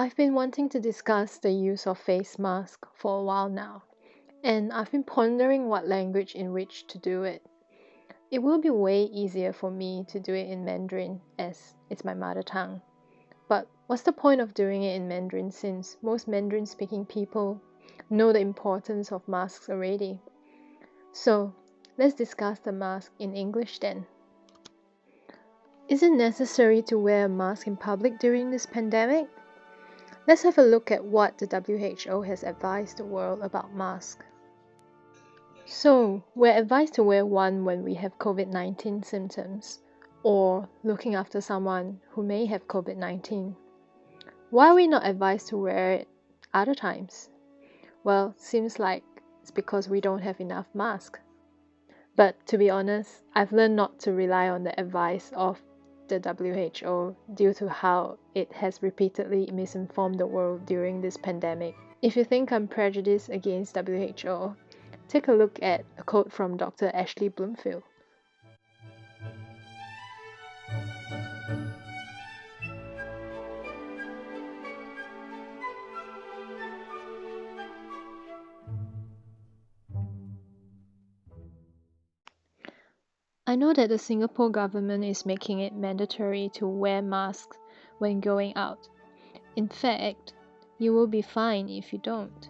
I've been wanting to discuss the use of face mask for a while now, and I've been pondering what language in which to do it. It will be way easier for me to do it in Mandarin as it's my mother tongue. But what's the point of doing it in Mandarin since most Mandarin speaking people know the importance of masks already? So, let's discuss the mask in English then. Is it necessary to wear a mask in public during this pandemic? Let's have a look at what the WHO has advised the world about masks. So, we're advised to wear one when we have COVID-19 symptoms or looking after someone who may have COVID-19. Why are we not advised to wear it other times? Well, seems like it's because we don't have enough masks. But to be honest, I've learned not to rely on the advice of the WHO due to how it has repeatedly misinformed the world during this pandemic. If you think I'm prejudiced against WHO, take a look at a quote from Dr. Ashley Bloomfield. I know that the Singapore government is making it mandatory to wear masks when going out. In fact, you will be fined if you don't.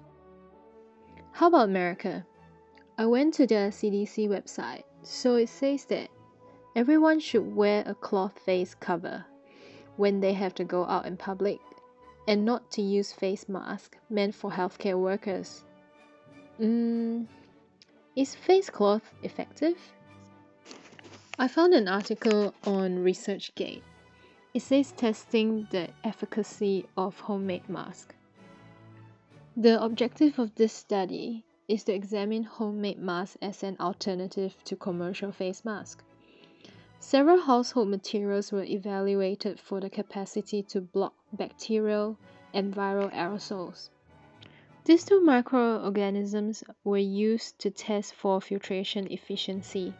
How about America? I went to their CDC website, so it says that everyone should wear a cloth face cover when they have to go out in public and not to use face masks meant for healthcare workers. Is face cloth effective? I found an article on ResearchGate. It says testing the efficacy of homemade masks. The objective of this study is to examine homemade masks as an alternative to commercial face masks. Several household materials were evaluated for the capacity to block bacterial and viral aerosols. These two microorganisms were used to test for filtration efficiency.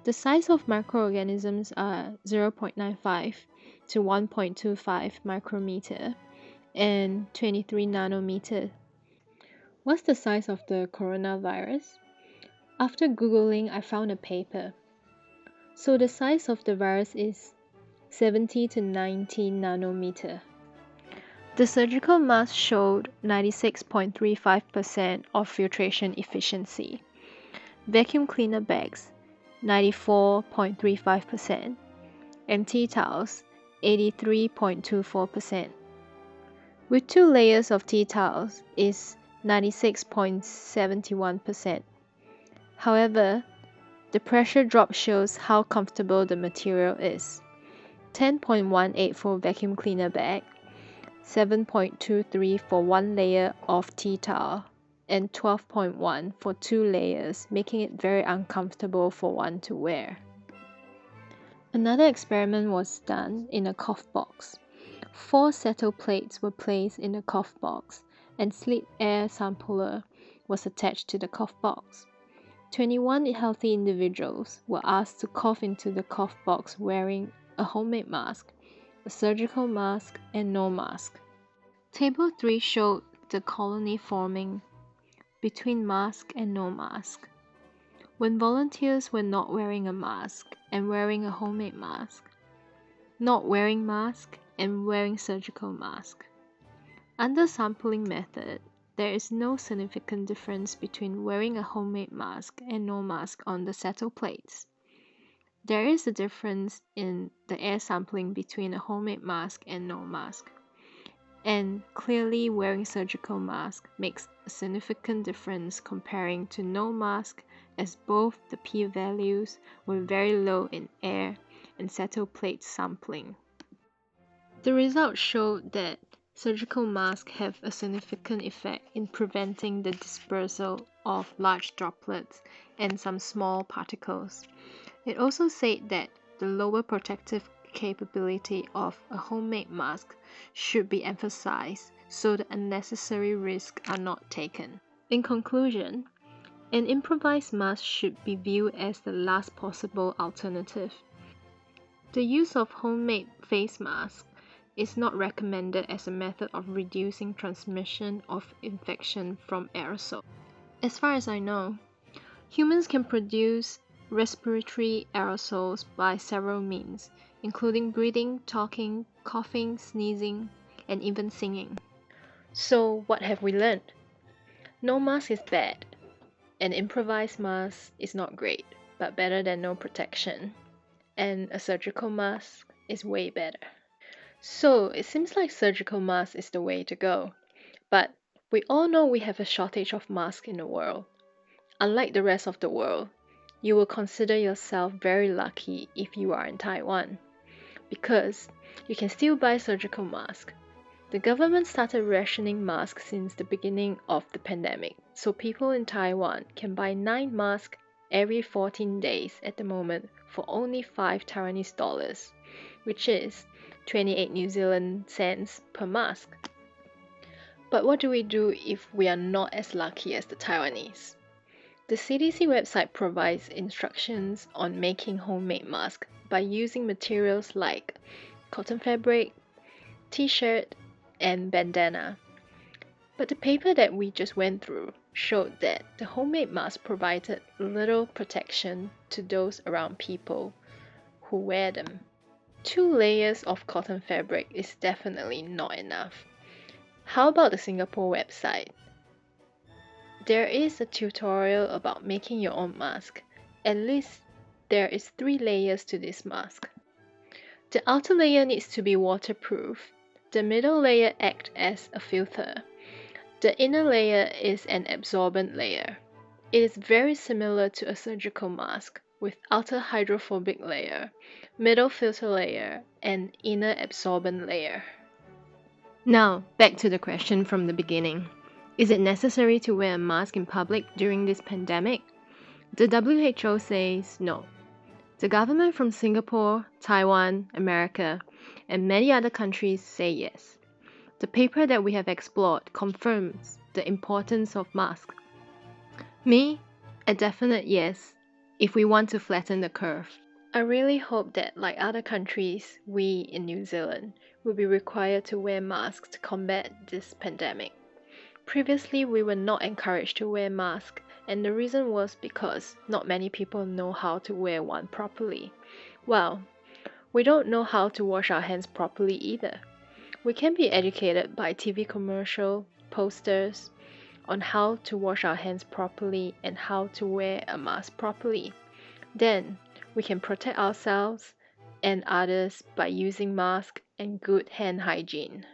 The size of microorganisms are 0.95 to 1.25 micrometer and 23 nanometer. What's the size of the coronavirus? After Googling, I found a paper. So the size of the virus is 70 to 90 nanometer. The surgical mask showed 96.35% of filtration efficiency. Vacuum cleaner bags 94.35%, and tea towels 83.24%. With 2 layers of tea towels is 96.71%. However, the pressure drop shows how comfortable the material is. 10.18 for vacuum cleaner bag, 7.23 for 1 layer of tea towel, and 12.1 for 2 layers, making it very uncomfortable for one to wear. Another experiment was done in a cough box. 4 settle plates were placed in the cough box, and sleep air sampler was attached to the cough box. 21 healthy individuals were asked to cough into the cough box wearing a homemade mask, a surgical mask, and no mask. Table 3 showed the colony forming between mask and no mask. When volunteers were not wearing a mask and wearing a homemade mask, not wearing mask and wearing surgical mask. Under sampling method, there is no significant difference between wearing a homemade mask and no mask on the settle plates. There is a difference in the air sampling between a homemade mask and no mask. And clearly wearing surgical mask makes a significant difference comparing to no mask, as both the p-values were very low in air and settle plate sampling. The results showed that surgical masks have a significant effect in preventing the dispersal of large droplets and some small particles. It also said that the lower protective capability of a homemade mask should be emphasized so the unnecessary risks are not taken. In conclusion, an improvised mask should be viewed as the last possible alternative. The use of homemade face masks is not recommended as a method of reducing transmission of infection from aerosol. As far as I know, humans can produce respiratory aerosols by several means, including breathing, talking, coughing, sneezing, and even singing. So what have we learned? No mask is bad. An improvised mask is not great, but better than no protection. And a surgical mask is way better. So it seems like surgical mask is the way to go. But we all know we have a shortage of masks in the world. Unlike the rest of the world, you will consider yourself very lucky if you are in Taiwan, because you can still buy surgical masks. The government started rationing masks since the beginning of the pandemic, so people in Taiwan can buy 9 masks every 14 days at the moment for only 5 Taiwanese dollars, which is 28 New Zealand cents per mask. But what do we do if we are not as lucky as the Taiwanese? The CDC website provides instructions on making homemade masks by using materials like cotton fabric, t-shirt, and bandana. But the paper that we just went through showed that the homemade mask provided little protection to those around people who wear them. 2 layers of cotton fabric is definitely not enough. How about the Singapore website? There is a tutorial about making your own mask. At least there is 3 layers to this mask. The outer layer needs to be waterproof. The middle layer acts as a filter. The inner layer is an absorbent layer. It is very similar to a surgical mask, with outer hydrophobic layer, middle filter layer, and inner absorbent layer. Now, back to the question from the beginning. Is it necessary to wear a mask in public during this pandemic? The WHO says no. The government from Singapore, Taiwan, America, and many other countries say yes. The paper that we have explored confirms the importance of masks. Me, a definite yes, if we want to flatten the curve. I really hope that, like other countries, we in New Zealand will be required to wear masks to combat this pandemic. Previously, we were not encouraged to wear masks, and the reason was because not many people know how to wear one properly. Well, we don't know how to wash our hands properly either. We can be educated by TV commercial, posters, on how to wash our hands properly and how to wear a mask properly. Then, we can protect ourselves and others by using masks and good hand hygiene.